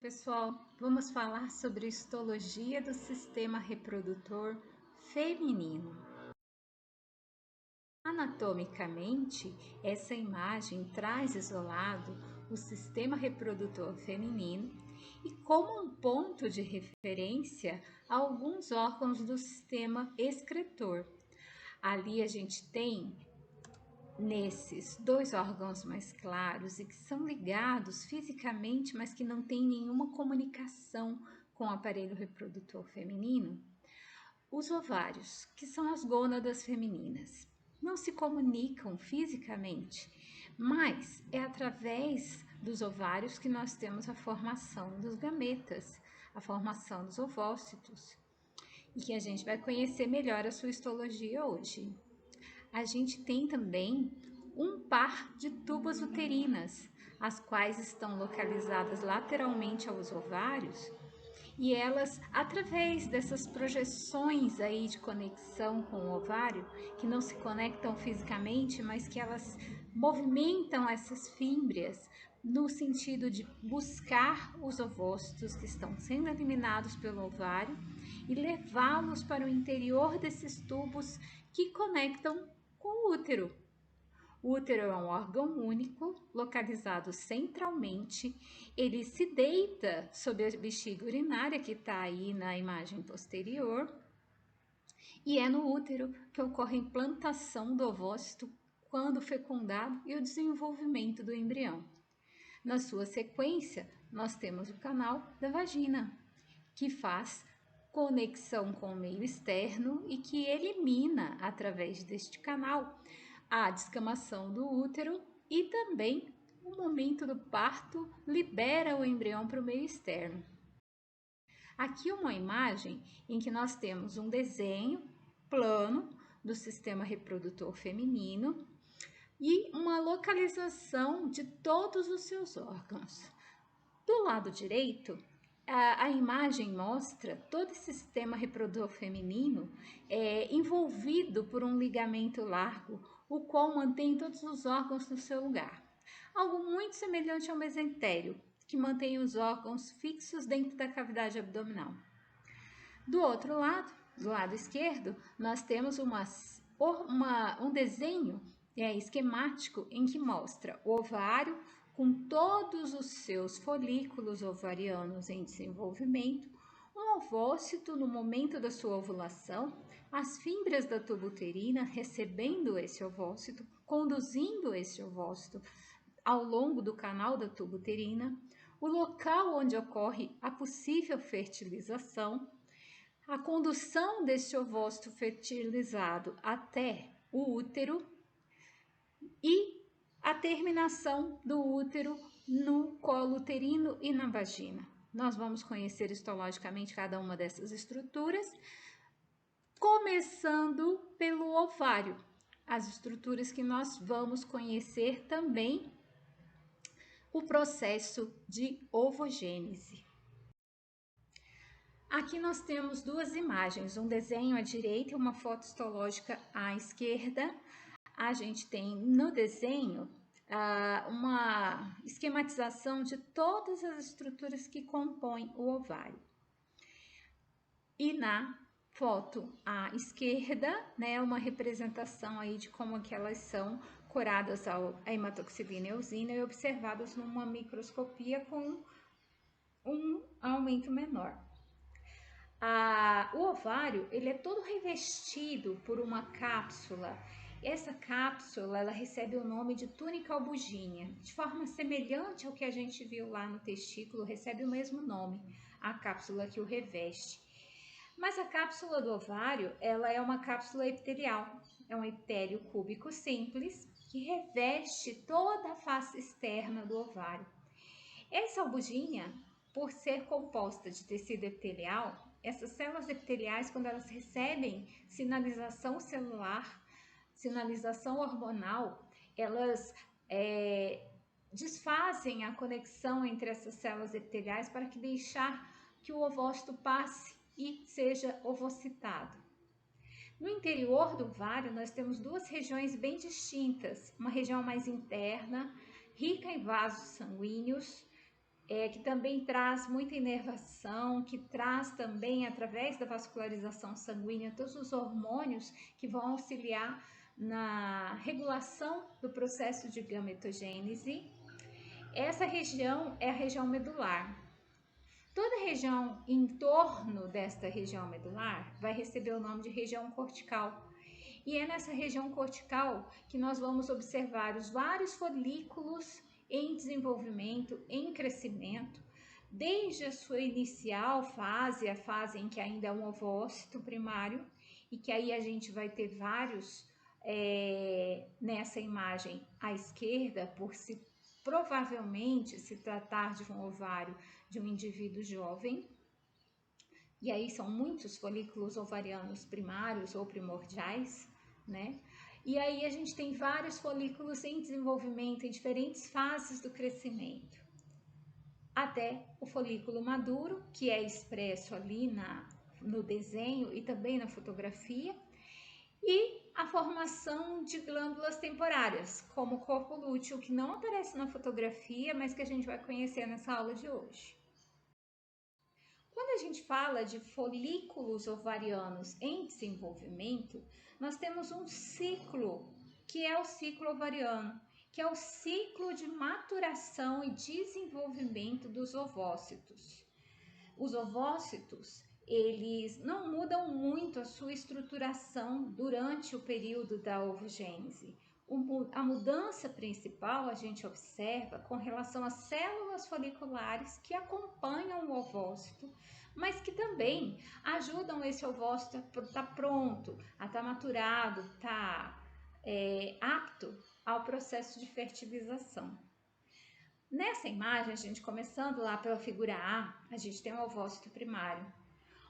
Pessoal, vamos falar sobre a histologia do sistema reprodutor feminino. Anatomicamente, essa imagem traz isolado o sistema reprodutor feminino e como um ponto de referência alguns órgãos do sistema excretor. Ali a gente tem nesses dois órgãos mais claros e que são ligados fisicamente, mas que não têm nenhuma comunicação com o aparelho reprodutor feminino, os ovários, que são as gônadas femininas. Não se comunicam fisicamente, mas é através dos ovários que nós temos a formação dos gametas, a formação dos ovócitos, e que a gente vai conhecer melhor a sua histologia hoje. A gente tem também um par de tubas uterinas, as quais estão localizadas lateralmente aos ovários, e elas, através dessas projeções aí de conexão com o ovário, que não se conectam fisicamente, mas que elas movimentam essas fímbrias no sentido de buscar os ovócitos que estão sendo eliminados pelo ovário e levá-los para o interior desses tubos que conectam com o útero. O útero é um órgão único, localizado centralmente. Ele se deita sobre a bexiga urinária, que está aí na imagem posterior. E é no útero que ocorre a implantação do ovócito quando fecundado e o desenvolvimento do embrião. Na sua sequência, nós temos o canal da vagina, que faz conexão com o meio externo e que elimina, através deste canal, a descamação do útero e também o momento do parto libera o embrião para o meio externo. Aqui uma imagem em que nós temos um desenho plano do sistema reprodutor feminino e uma localização de todos os seus órgãos. Do lado direito, a imagem mostra todo esse sistema reprodutor feminino envolvido por um ligamento largo, o qual mantém todos os órgãos no seu lugar. Algo muito semelhante ao mesentério, que mantém os órgãos fixos dentro da cavidade abdominal. Do outro lado, do lado esquerdo, nós temos um desenho esquemático em que mostra o ovário com todos os seus folículos ovarianos em desenvolvimento, um ovócito no momento da sua ovulação, as fímbrias da tuba uterina recebendo esse ovócito, conduzindo esse ovócito ao longo do canal da tuba uterina, o local onde ocorre a possível fertilização, a condução desse ovócito fertilizado até o útero e a terminação do útero no colo uterino e na vagina. Nós vamos conhecer histologicamente cada uma dessas estruturas, começando pelo ovário, as estruturas que nós vamos conhecer também o processo de ovogênese. Aqui nós temos duas imagens, um desenho à direita e uma foto histológica à esquerda. A gente tem no desenho uma esquematização de todas as estruturas que compõem o ovário. E na foto à esquerda, né, uma representação aí de como que elas são curadas à hematoxilina e eosina e observadas numa microscopia com um aumento menor. O ovário, ele é todo revestido por uma cápsula. Essa cápsula, ela recebe o nome de túnica albugínea. De forma semelhante ao que a gente viu lá no testículo, recebe o mesmo nome, a cápsula que o reveste. Mas a cápsula do ovário, ela é uma cápsula epitelial. É um epitélio cúbico simples que reveste toda a face externa do ovário. Essa albugínea, por ser composta de tecido epitelial, essas células epiteliais, quando elas recebem sinalização celular, sinalização hormonal, elas desfazem a conexão entre essas células epiteliais para que deixar que o ovócito passe e seja ovocitado. No interior do ovário, nós temos duas regiões bem distintas, uma região mais interna, rica em vasos sanguíneos, que também traz muita inervação, que traz também, através da vascularização sanguínea, todos os hormônios que vão auxiliar na regulação do processo de gametogênese. Essa região é a região medular. Toda a região em torno desta região medular vai receber o nome de região cortical. E é nessa região cortical que nós vamos observar os vários folículos em desenvolvimento, em crescimento, desde a sua inicial fase, a fase em que ainda é um ovócito primário, e que aí a gente vai ter vários nessa imagem à esquerda, por se provavelmente se tratar de um ovário de um indivíduo jovem. E aí são muitos folículos ovarianos primários ou primordiais, né? E aí a gente tem vários folículos em desenvolvimento em diferentes fases do crescimento, até o folículo maduro, que é expresso ali no desenho e também na fotografia, e a formação de glândulas temporárias, como o corpo lúteo, que não aparece na fotografia, mas que a gente vai conhecer nessa aula de hoje. Quando a gente fala de folículos ovarianos em desenvolvimento, nós temos um ciclo, que é o ciclo ovariano, que é o ciclo de maturação e desenvolvimento dos ovócitos. Os ovócitos, eles não mudam muito a sua estruturação durante o período da ovogênese. A mudança principal a gente observa com relação às células foliculares que acompanham o ovócito, mas que também ajudam esse ovócito a estar pronto, a estar maturado, estar apto ao processo de fertilização. Nessa imagem, a gente começando lá pela figura A, a gente tem o ovócito primário.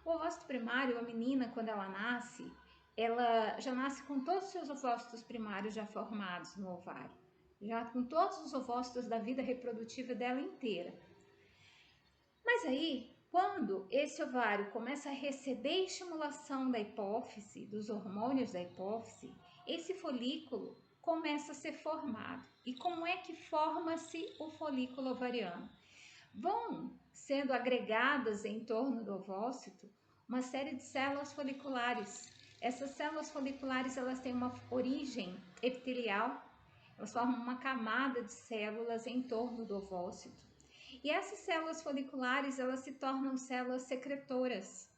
O ovócito primário, a menina, quando ela nasce, ela já nasce com todos os seus ovócitos primários já formados no ovário, já com todos os ovócitos da vida reprodutiva dela inteira. Mas aí, quando esse ovário começa a receber estimulação da hipófise, dos hormônios da hipófise, esse folículo começa a ser formado. E como é que forma-se o folículo ovariano? Vão sendo agregadas em torno do ovócito uma série de células foliculares. Essas células foliculares, elas têm uma origem epitelial, elas formam uma camada de células em torno do ovócito. E essas células foliculares, elas se tornam células secretoras.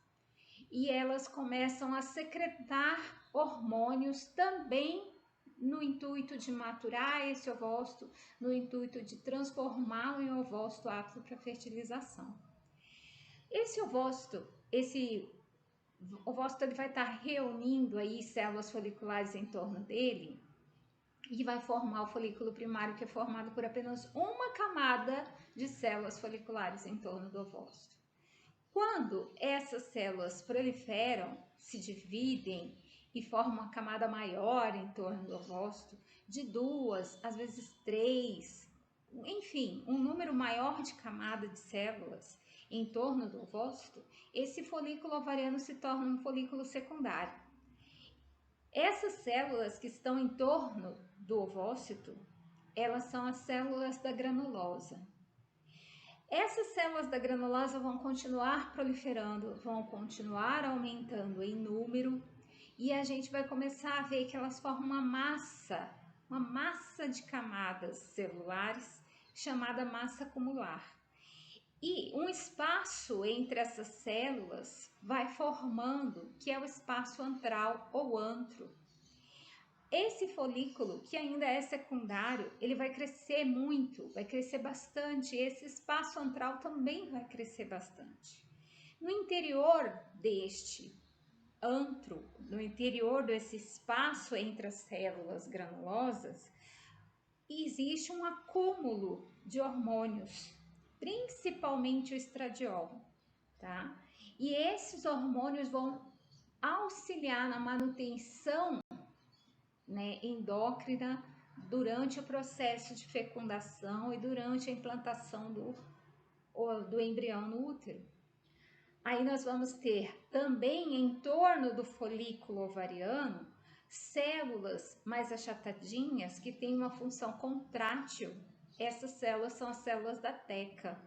E elas começam a secretar hormônios também no intuito de maturar esse ovócito, no intuito de transformá-lo em ovócito apto para fertilização. Esse ovócito ele vai estar reunindo aí células foliculares em torno dele e vai formar o folículo primário, que é formado por apenas uma camada de células foliculares em torno do ovócito. Quando essas células proliferam, se dividem e formam uma camada maior em torno do ovócito, de 2, às vezes 3, enfim, um número maior de camada de células em torno do ovócito, esse folículo ovariano se torna um folículo secundário. Essas células que estão em torno do ovócito, elas são as células da granulosa. Essas células da granulosa vão continuar proliferando, vão continuar aumentando em número, e a gente vai começar a ver que elas formam uma massa de camadas celulares chamada massa acumular. E um espaço entre essas células vai formando, que é o espaço antral ou antro. Esse folículo, que ainda é secundário, ele vai crescer muito, vai crescer bastante. Esse espaço antral também vai crescer bastante. No interior deste antro, no interior desse espaço entre as células granulosas, existe um acúmulo de hormônios, principalmente o estradiol, tá? E esses hormônios vão auxiliar na manutenção, né, endócrina durante o processo de fecundação e durante a implantação do embrião no útero. Aí nós vamos ter também em torno do folículo ovariano células mais achatadinhas que têm uma função contrátil. Essas células são as células da teca.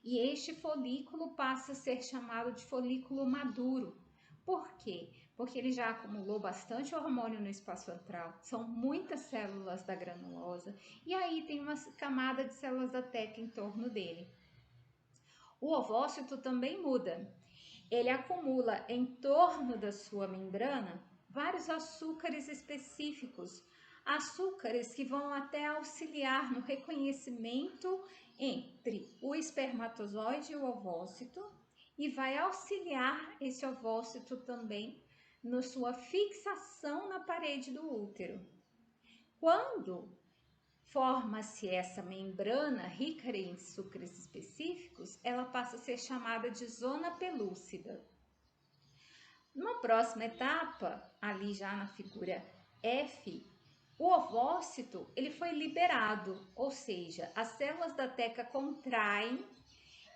E este folículo passa a ser chamado de folículo maduro. Por quê? Porque ele já acumulou bastante hormônio no espaço antral, são muitas células da granulosa, e aí tem uma camada de células da teca em torno dele. O ovócito também muda. Ele acumula em torno da sua membrana vários açúcares específicos, açúcares que vão até auxiliar no reconhecimento entre o espermatozoide e o ovócito, e vai auxiliar esse ovócito também na sua fixação na parede do útero. Quando forma-se essa membrana rica em açúcares específicos, ela passa a ser chamada de zona pelúcida. Numa próxima etapa, ali já na figura F, o ovócito ele foi liberado, ou seja, as células da teca contraem,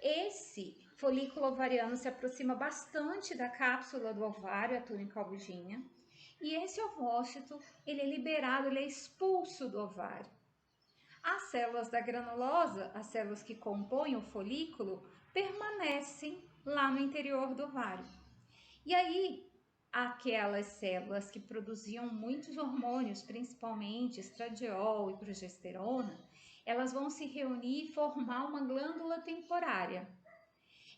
esse folículo ovariano se aproxima bastante da cápsula do ovário, a túnica albuginha, e esse ovócito ele é liberado, ele é expulso do ovário. As células da granulosa, as células que compõem o folículo, permanecem lá no interior do ovário. E aí, aquelas células que produziam muitos hormônios, principalmente estradiol e progesterona, elas vão se reunir e formar uma glândula temporária.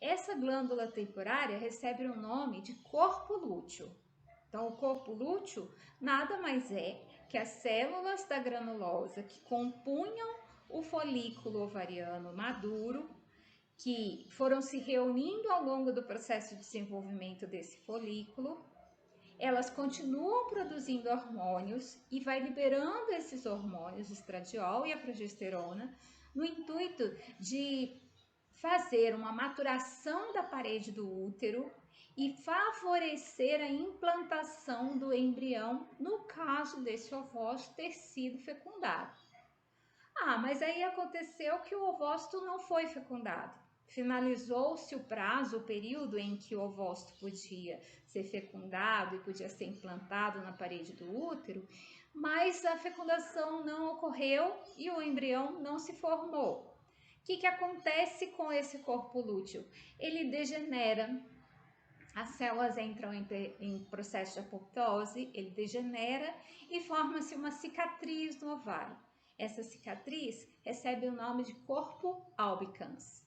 Essa glândula temporária recebe o nome de corpo lúteo. Então, o corpo lúteo nada mais é que as células da granulosa que compunham o folículo ovariano maduro, que foram se reunindo ao longo do processo de desenvolvimento desse folículo, elas continuam produzindo hormônios e vai liberando esses hormônios, o estradiol e a progesterona, no intuito de fazer uma maturação da parede do útero e favorecer a implantação do embrião no caso desse ovócito ter sido fecundado. Mas aí aconteceu que o ovócito não foi fecundado. Finalizou-se o prazo, o período em que o ovócito podia ser fecundado e podia ser implantado na parede do útero, mas a fecundação não ocorreu e o embrião não se formou. O que acontece com esse corpo lúteo? Ele degenera, as células entram em processo de apoptose, ele degenera e forma-se uma cicatriz no ovário. Essa cicatriz recebe o nome de corpo albicans.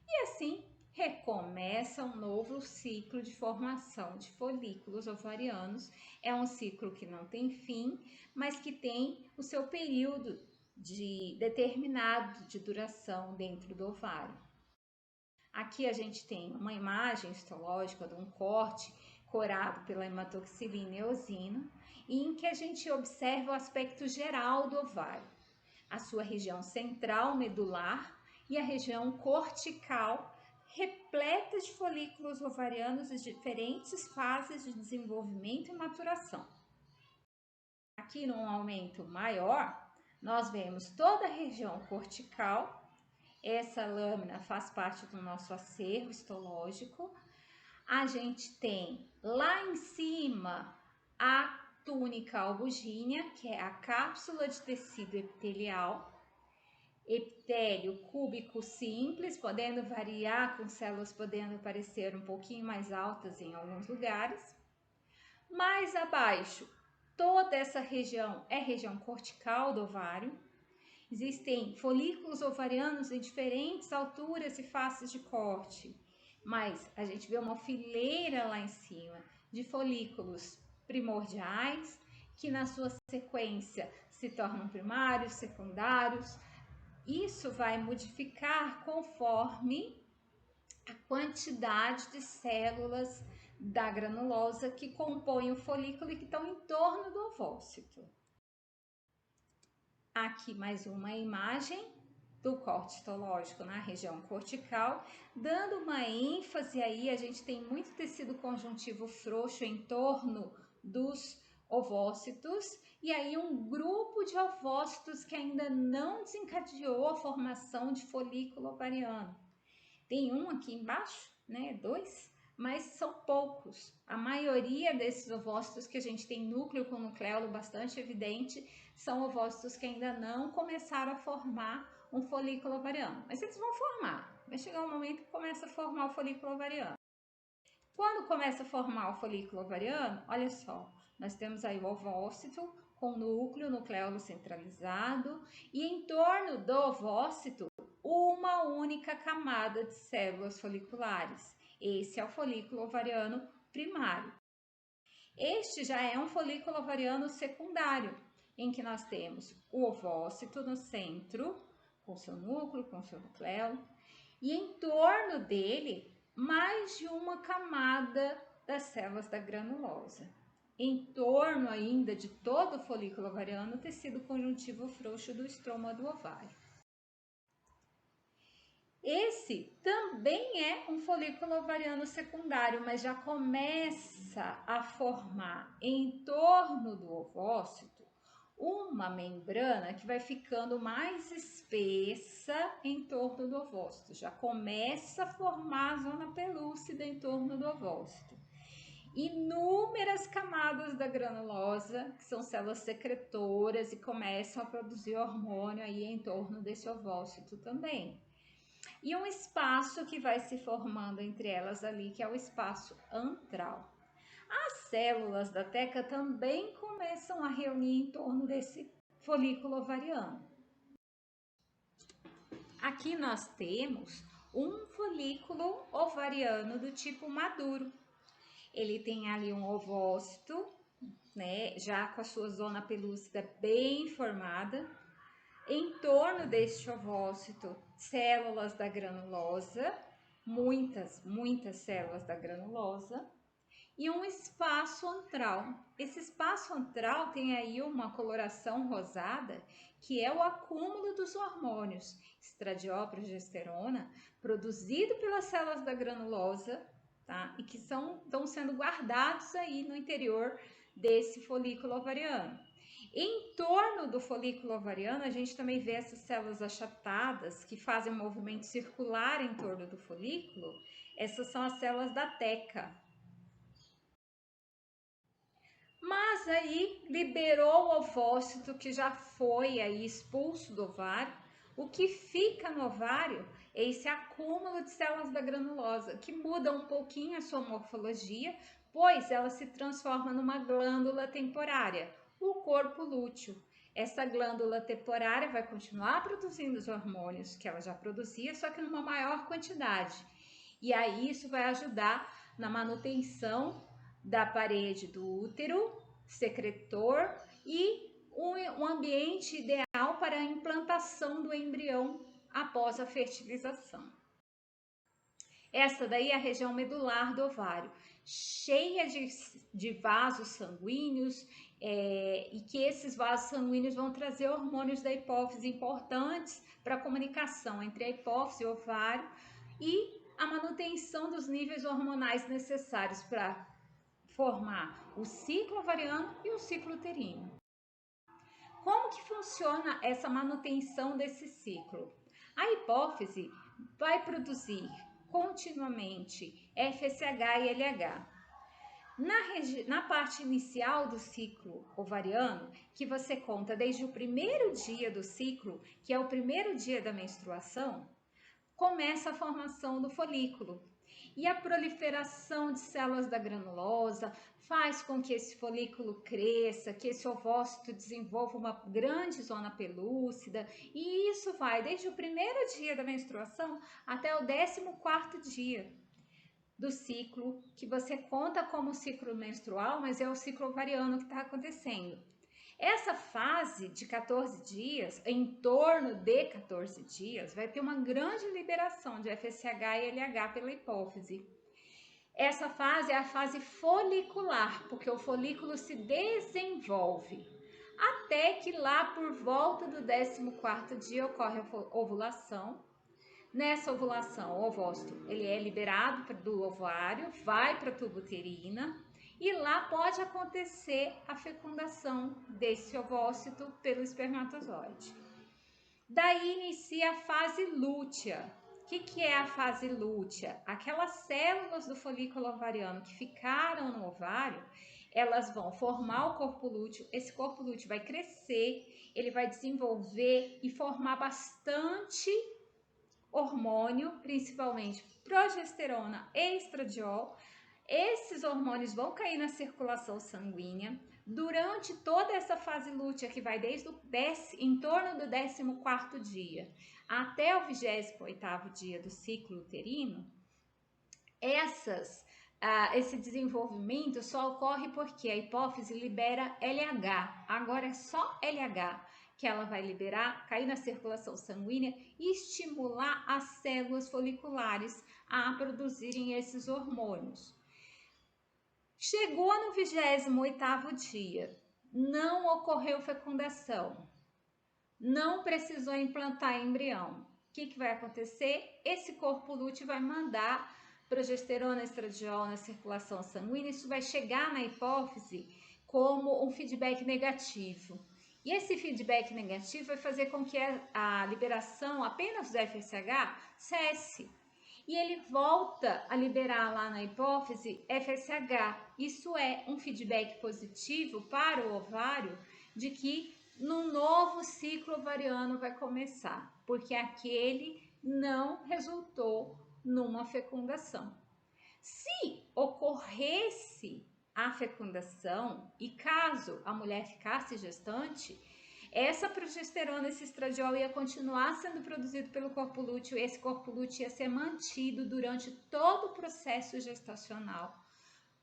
E assim recomeça um novo ciclo de formação de folículos ovarianos. É um ciclo que não tem fim, mas que tem o seu período determinado de duração dentro do ovário. Aqui a gente tem uma imagem histológica de um corte corado pela hematoxilina e eosina, em que a gente observa o aspecto geral do ovário, a sua região central medular e a região cortical, repleta de folículos ovarianos de diferentes fases de desenvolvimento e maturação. Aqui, num aumento maior, nós vemos toda a região cortical. Essa lâmina faz parte do nosso acervo histológico. A gente tem lá em cima a túnica albugínea, que é a cápsula de tecido epitelial, epitélio cúbico simples, podendo variar, com células podendo parecer um pouquinho mais altas em alguns lugares. Mais abaixo, toda essa região é região cortical do ovário. Existem folículos ovarianos em diferentes alturas e faces de corte, mas a gente vê uma fileira lá em cima de folículos primordiais, que na sua sequência se tornam primários, secundários. Isso vai modificar conforme a quantidade de células da granulosa que compõem o folículo e que estão em torno do ovócito. Aqui mais uma imagem do corte histológico na região cortical, dando uma ênfase aí, a gente tem muito tecido conjuntivo frouxo em torno dos ovócitos, e aí um grupo de ovócitos que ainda não desencadeou a formação de folículo ovariano. Tem um aqui embaixo, né, 2, mas são poucos. A maioria desses ovócitos que a gente tem núcleo com nucleolo bastante evidente são ovócitos que ainda não começaram a formar um folículo ovariano, mas eles vão formar. Vai chegar um momento que começa a formar o folículo ovariano. Quando começa a formar o folículo ovariano, olha só, nós temos aí o ovócito com núcleo, nucleolo centralizado, e em torno do ovócito, uma única camada de células foliculares. Esse é o folículo ovariano primário. Este já é um folículo ovariano secundário, em que nós temos o ovócito no centro, com seu núcleo, com seu nucleolo, e em torno dele, mais de uma camada das células da granulosa. Em torno ainda de todo o folículo ovariano, o tecido conjuntivo frouxo do estroma do ovário. Esse também é um folículo ovariano secundário, mas já começa a formar em torno do ovócito uma membrana que vai ficando mais espessa em torno do ovócito. Já começa a formar a zona pelúcida em torno do ovócito. Inúmeras camadas da granulosa, que são células secretoras e começam a produzir hormônio aí em torno desse ovócito também. E um espaço que vai se formando entre elas ali, que é o espaço antral. As células da teca também começam a reunir em torno desse folículo ovariano. Aqui nós temos um folículo ovariano do tipo maduro. Ele tem ali um ovócito, né, já com a sua zona pelúcida bem formada. Em torno deste ovócito, células da granulosa, muitas células da granulosa, e um espaço antral. Esse espaço antral tem aí uma coloração rosada, que é o acúmulo dos hormônios estradiol, progesterona, produzido pelas células da granulosa, tá? E que estão sendo guardados aí no interior desse folículo ovariano. Em torno do folículo ovariano, a gente também vê essas células achatadas que fazem um movimento circular em torno do folículo. Essas são as células da teca. Mas aí liberou o ovócito que já foi aí expulso do ovário. O que fica no ovário é esse acúmulo de células da granulosa, que muda um pouquinho a sua morfologia, pois ela se transforma numa glândula temporária, o corpo lúteo. Essa glândula temporária vai continuar produzindo os hormônios que ela já produzia, só que numa maior quantidade. E aí isso vai ajudar na manutenção da parede do útero, secretor e um ambiente ideal para a implantação do embrião após a fertilização. Essa daí é a região medular do ovário, cheia de vasos sanguíneos, e que esses vasos sanguíneos vão trazer hormônios da hipófise importantes para a comunicação entre a hipófise e o ovário e a manutenção dos níveis hormonais necessários para formar o ciclo ovariano e o ciclo uterino. Como que funciona essa manutenção desse ciclo? A hipófise vai produzir continuamente FSH e LH. Na parte inicial do ciclo ovariano, que você conta desde o primeiro dia do ciclo, que é o primeiro dia da menstruação, começa a formação do folículo. E a proliferação de células da granulosa faz com que esse folículo cresça, que esse ovócito desenvolva uma grande zona pelúcida, e isso vai desde o primeiro dia da menstruação até o 14º dia do ciclo, que você conta como ciclo menstrual, mas é o ciclo ovariano que está acontecendo. Essa fase de 14 dias, em torno de 14 dias, vai ter uma grande liberação de FSH e LH pela hipófise. Essa fase é a fase folicular, porque o folículo se desenvolve, até que lá por volta do 14º dia ocorre a ovulação. Nessa ovulação, o ovócito ele é liberado do ovário, vai para a tuba uterina, e lá pode acontecer a fecundação desse ovócito pelo espermatozoide. Daí inicia a fase lútea. O que é a fase lútea? Aquelas células do folículo ovariano que ficaram no ovário, elas vão formar o corpo lúteo. Esse corpo lúteo vai crescer, ele vai desenvolver e formar bastante hormônio, principalmente progesterona e estradiol. Esses hormônios vão cair na circulação sanguínea durante toda essa fase lútea, que vai desde em torno do 14º dia até o 28º dia do ciclo uterino. Esse desenvolvimento só ocorre porque a hipófise libera LH. Agora é só LH que ela vai liberar, cair na circulação sanguínea e estimular as células foliculares a produzirem esses hormônios. Chegou no 28º dia, não ocorreu fecundação, não precisou implantar embrião. O que vai acontecer? Esse corpo lúteo vai mandar progesterona, estradiol na circulação sanguínea, isso vai chegar na hipófise como um feedback negativo. E esse feedback negativo vai fazer com que a liberação apenas do FSH cesse. E ele volta a liberar lá na hipófise FSH. Isso é um feedback positivo para o ovário de que num novo ciclo ovariano vai começar, porque aquele não resultou numa fecundação. Se ocorresse a fecundação e caso a mulher ficasse gestante, essa progesterona, esse estradiol ia continuar sendo produzido pelo corpo lúteo e esse corpo lúteo ia ser mantido durante todo o processo gestacional,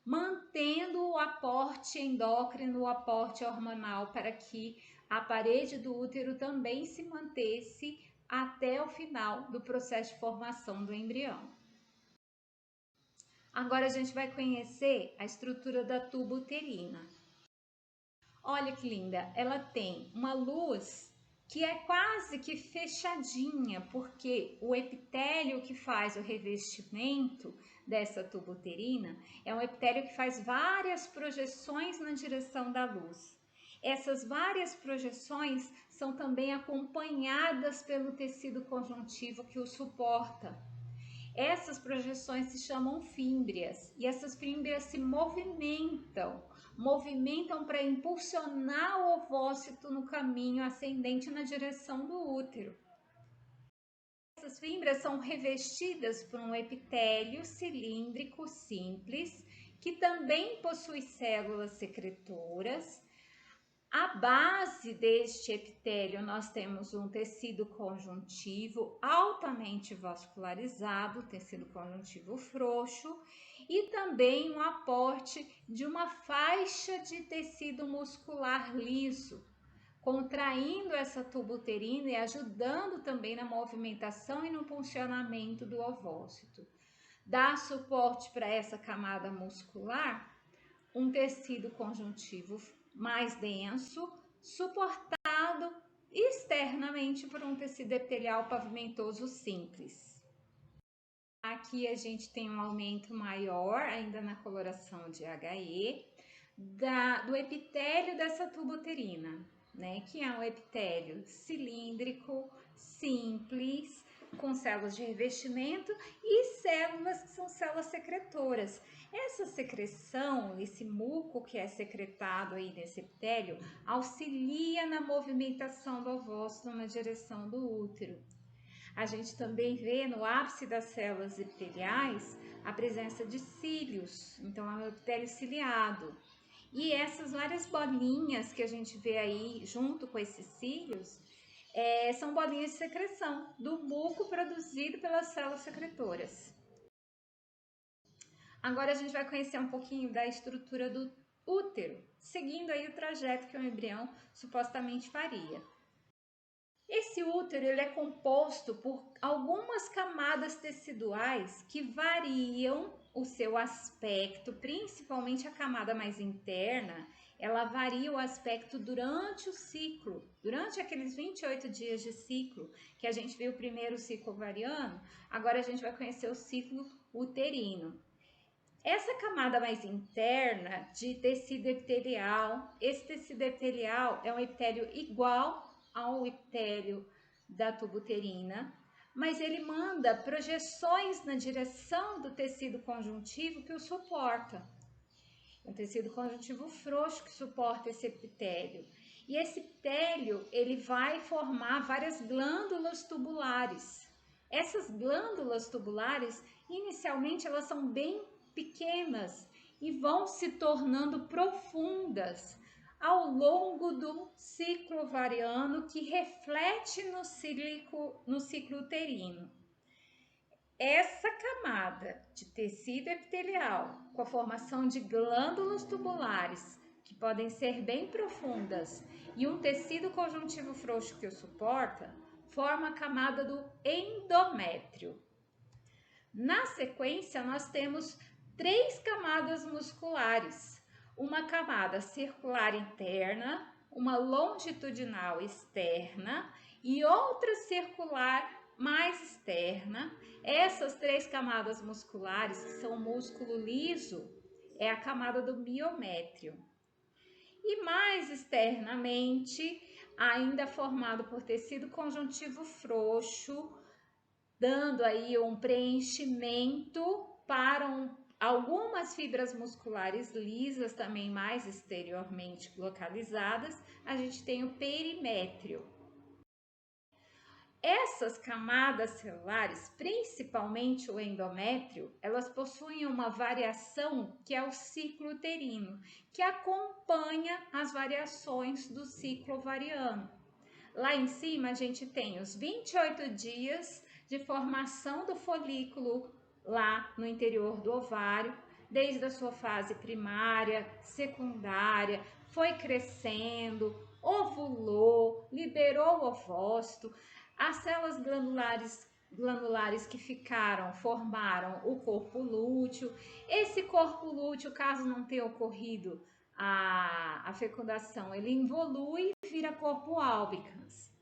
mantendo o aporte endócrino, o aporte hormonal para que a parede do útero também se mantesse até o final do processo de formação do embrião. Agora a gente vai conhecer a estrutura da tuba uterina. Olha que linda, ela tem uma luz que é quase que fechadinha, porque o epitélio que faz o revestimento dessa tuba uterina é um epitélio que faz várias projeções na direção da luz. Essas várias projeções são também acompanhadas pelo tecido conjuntivo que o suporta. Essas projeções se chamam fímbrias e essas fímbrias se movimentam para impulsionar o ovócito no caminho ascendente na direção do útero. Essas fímbrias são revestidas por um epitélio cilíndrico simples, que também possui células secretoras. A base deste epitélio nós temos um tecido conjuntivo altamente vascularizado, tecido conjuntivo frouxo, e também um aporte de uma faixa de tecido muscular liso, contraindo essa tuba uterina e ajudando também na movimentação e no funcionamento do ovócito. Dá suporte para essa camada muscular um tecido conjuntivo mais denso, suportado externamente por um tecido epitelial pavimentoso simples. Aqui a gente tem um aumento maior, ainda na coloração de HE, do epitélio dessa tuba uterina, né? Que é um epitélio cilíndrico, simples, com células de revestimento e células que são células secretoras. Essa secreção, esse muco que é secretado aí nesse epitélio, auxilia na movimentação do ovócito na direção do útero. A gente também vê no ápice das células epiteliais a presença de cílios, então é um epitélio ciliado. E essas várias bolinhas que a gente vê aí junto com esses cílios, são bolinhas de secreção do muco produzido pelas células secretoras. Agora a gente vai conhecer um pouquinho da estrutura do útero, seguindo aí o trajeto que o embrião supostamente faria. Esse útero ele é composto por algumas camadas teciduais que variam o seu aspecto, principalmente a camada mais interna, ela varia o aspecto durante o ciclo, durante aqueles 28 dias de ciclo, que a gente viu o primeiro ciclo ovariano, agora a gente vai conhecer o ciclo uterino. Essa camada mais interna de tecido epitelial, esse tecido epitelial é um epitélio igual ao epitélio da tuba uterina, mas ele manda projeções na direção do tecido conjuntivo que o suporta. É um tecido conjuntivo frouxo que suporta esse epitélio. E esse epitélio, ele vai formar várias glândulas tubulares. Essas glândulas tubulares, inicialmente, elas são bem pequenas e vão se tornando profundas ao longo do ciclo ovariano, que reflete no ciclo uterino. Essa camada de tecido epitelial, com a formação de glândulas tubulares, que podem ser bem profundas, e um tecido conjuntivo frouxo que o suporta, forma a camada do endométrio. Na sequência, nós temos 3 camadas musculares: uma camada circular interna, uma longitudinal externa e outra circular mais externa. Essas 3 camadas musculares, que são o músculo liso, é a camada do miométrio. E mais externamente, ainda formado por tecido conjuntivo frouxo, dando aí um preenchimento para algumas fibras musculares lisas, também mais exteriormente localizadas, a gente tem o perimétrio. Essas camadas celulares, principalmente o endométrio, elas possuem uma variação que é o ciclo uterino, que acompanha as variações do ciclo ovariano. Lá em cima a gente tem os 28 dias de formação do folículo lá no interior do ovário, desde a sua fase primária, secundária, foi crescendo, ovulou, liberou o ovócito, as células glandulares que ficaram formaram o corpo lúteo. Esse corpo lúteo, caso não tenha ocorrido a fecundação, ele involui e vira corpo albicans.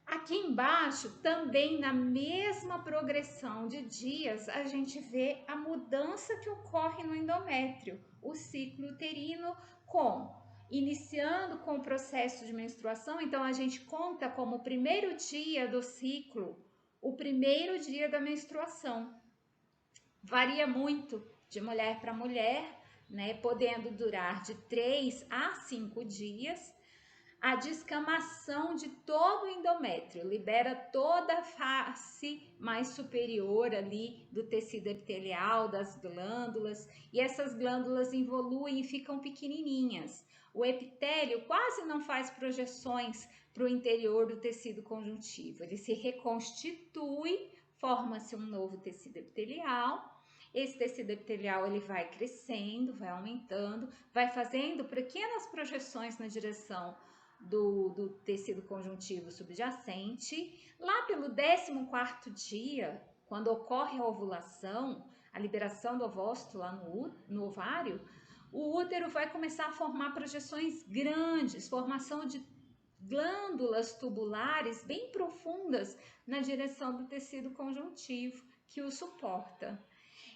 Aqui embaixo, também na mesma progressão de dias, a gente vê a mudança que ocorre no endométrio, o ciclo uterino iniciando com o processo de menstruação. Então a gente conta como o primeiro dia do ciclo, o primeiro dia da menstruação. Varia muito de mulher para mulher, né, podendo durar de 3 a 5 dias. A descamação de todo o endométrio libera toda a face mais superior ali do tecido epitelial, das glândulas, e essas glândulas evoluem e ficam pequenininhas. O epitélio quase não faz projeções para o interior do tecido conjuntivo, ele se reconstitui, forma-se um novo tecido epitelial. Esse tecido epitelial ele vai crescendo, vai aumentando, vai fazendo pequenas projeções na direção do tecido conjuntivo subjacente. Lá pelo 14º dia, quando ocorre a ovulação, a liberação do ovócito lá no ovário, o útero vai começar a formar projeções grandes, formação de glândulas tubulares bem profundas na direção do tecido conjuntivo que o suporta.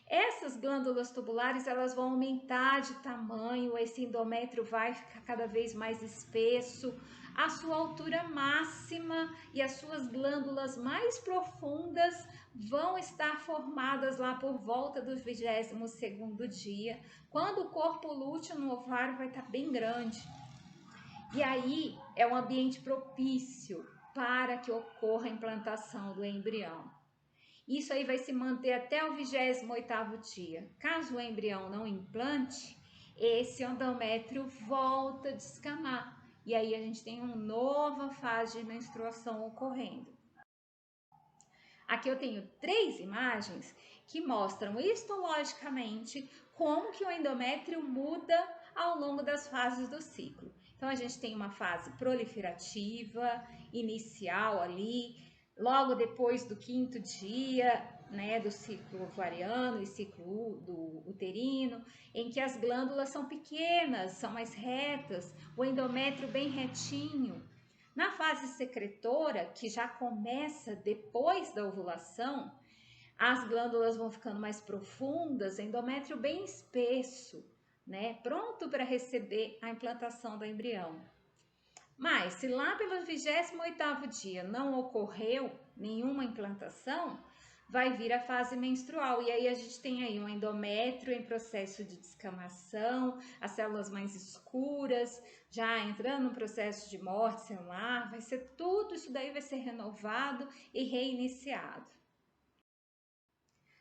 Essas glândulas tubulares, elas vão aumentar de tamanho, esse endométrio vai ficar cada vez mais espesso, a sua altura máxima e as suas glândulas mais profundas vão estar formadas lá por volta do 22º dia, quando o corpo lúteo no ovário vai estar bem grande. E aí é um ambiente propício para que ocorra a implantação do embrião. Isso aí vai se manter até o 28º dia. Caso o embrião não implante, esse endométrio volta a descamar. E aí a gente tem uma nova fase de menstruação ocorrendo. Aqui eu tenho 3 imagens que mostram histologicamente como que o endométrio muda ao longo das fases do ciclo. Então a gente tem uma fase proliferativa, inicial ali, logo depois do 5º dia, né, do ciclo ovariano e ciclo do uterino, em que as glândulas são pequenas, são mais retas, o endométrio bem retinho. Na fase secretora, que já começa depois da ovulação, as glândulas vão ficando mais profundas, endométrio bem espesso, né, pronto para receber a implantação do embrião. Mas se lá pelo 28º dia não ocorreu nenhuma implantação, vai vir a fase menstrual. E aí a gente tem aí um endométrio em processo de descamação, as células mais escuras, já entrando no processo de morte celular, tudo isso daí vai ser renovado e reiniciado.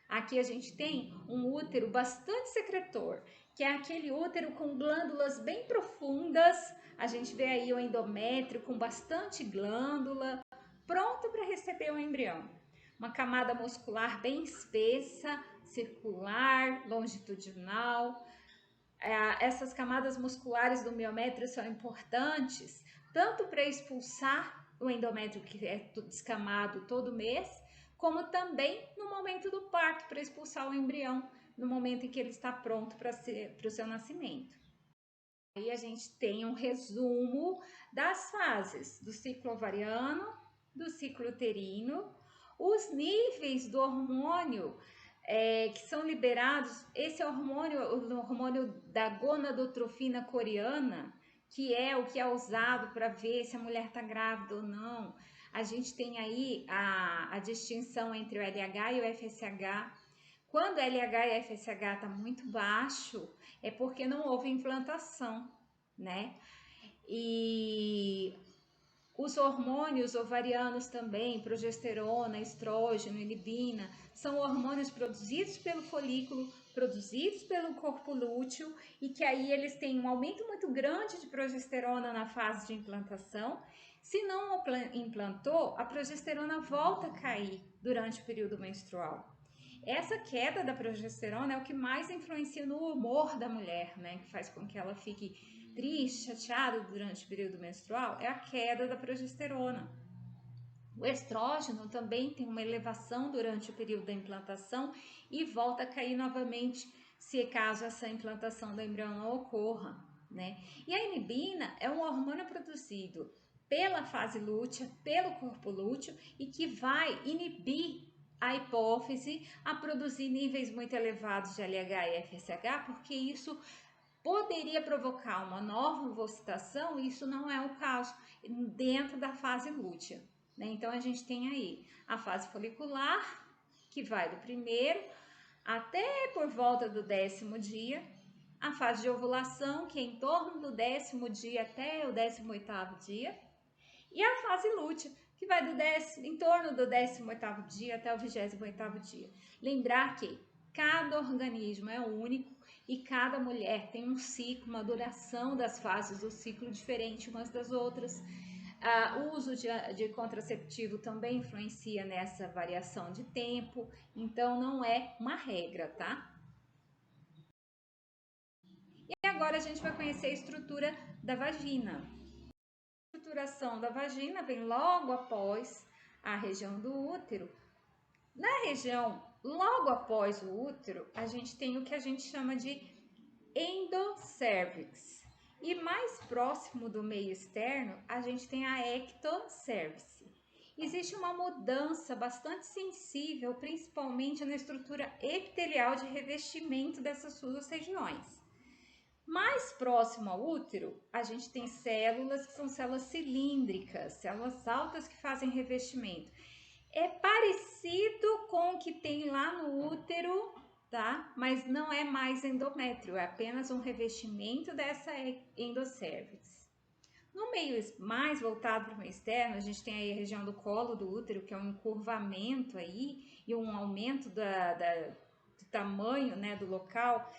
Aqui a gente tem um útero bastante secretor, que é aquele útero com glândulas bem profundas. A gente vê aí o endométrio com bastante glândula, pronto para receber o embrião. Uma camada muscular bem espessa, circular, longitudinal. Essas camadas musculares do miométrio são importantes tanto para expulsar o endométrio que é descamado todo mês, como também no momento do parto, para expulsar o embrião no momento em que ele está pronto para o seu nascimento. Aí a gente tem um resumo das fases do ciclo ovariano, do ciclo uterino, os níveis do hormônio que são liberados. Esse hormônio, o hormônio da gonadotrofina coreana, que é o que é usado para ver se a mulher está grávida ou não. A gente tem aí a distinção entre o LH e o FSH. Quando LH e FSH está muito baixo, é porque não houve implantação, né? E os hormônios ovarianos também, progesterona, estrógeno, inibina, são hormônios produzidos pelo folículo, produzidos pelo corpo lúteo, e que aí eles têm um aumento muito grande de progesterona na fase de implantação. Se não implantou, a progesterona volta a cair durante o período menstrual. Essa queda da progesterona é o que mais influencia no humor da mulher, né? Que faz com que ela fique triste, chateada durante o período menstrual, é a queda da progesterona. O estrógeno também tem uma elevação durante o período da implantação e volta a cair novamente se caso essa implantação do embrião não ocorra, né? E a inibina é um hormônio produzido pela fase lútea, pelo corpo lúteo, e que vai inibir a hipófise a produzir níveis muito elevados de LH e FSH, porque isso poderia provocar uma nova ovulação, e isso não é o caso dentro da fase lútea, né? Então a gente tem aí a fase folicular, que vai do primeiro até por volta do 10º dia, a fase de ovulação, que é em torno do 10º dia até o 18º dia, e a fase lútea, que vai em torno do 18º dia até o 28º dia. Lembrar que cada organismo é único e cada mulher tem um ciclo, uma duração das fases do ciclo diferente umas das outras. O uso de contraceptivo também influencia nessa variação de tempo, então não é uma regra, tá? E agora a gente vai conhecer a estrutura da vagina. A estruturação da vagina vem logo após a região do útero. Na região logo após o útero, a gente tem o que a gente chama de endocervix. E mais próximo do meio externo, a gente tem a ectocervix. Existe uma mudança bastante sensível, principalmente na estrutura epitelial de revestimento dessas duas regiões. Mais próximo ao útero, a gente tem células que são células cilíndricas, células altas que fazem revestimento. É parecido com o que tem lá no útero, tá? Mas não é mais endométrio, é apenas um revestimento dessa endocervix. No meio mais voltado para o meio externo, a gente tem aí a região do colo do útero, que é um encurvamento aí e um aumento do tamanho, né, do local.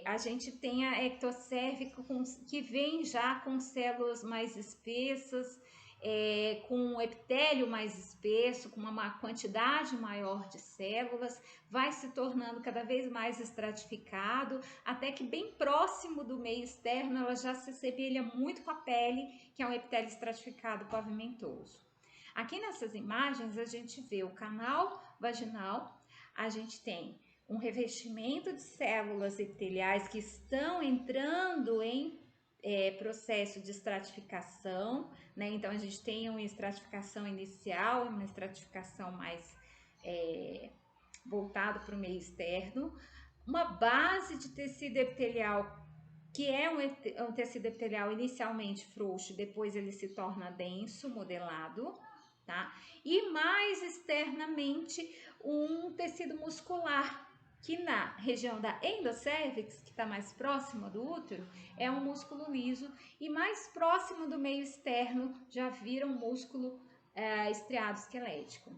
A gente tem a ectocérvica que vem já com células mais espessas, com um epitélio mais espesso, com uma quantidade maior de células, vai se tornando cada vez mais estratificado, até que bem próximo do meio externo ela já se assemelha muito com a pele, que é um epitélio estratificado pavimentoso. Aqui nessas imagens a gente vê o canal vaginal, a gente tem um revestimento de células epiteliais que estão entrando em processo de estratificação, né? Então a gente tem uma estratificação inicial e uma estratificação mais voltado para o meio externo, uma base de tecido epitelial que é um tecido epitelial inicialmente frouxo, depois ele se torna denso, modelado, tá? E mais externamente um tecido muscular, que na região da endocervix, que está mais próxima do útero, é um músculo liso, e mais próximo do meio externo já vira um músculo estriado esquelético.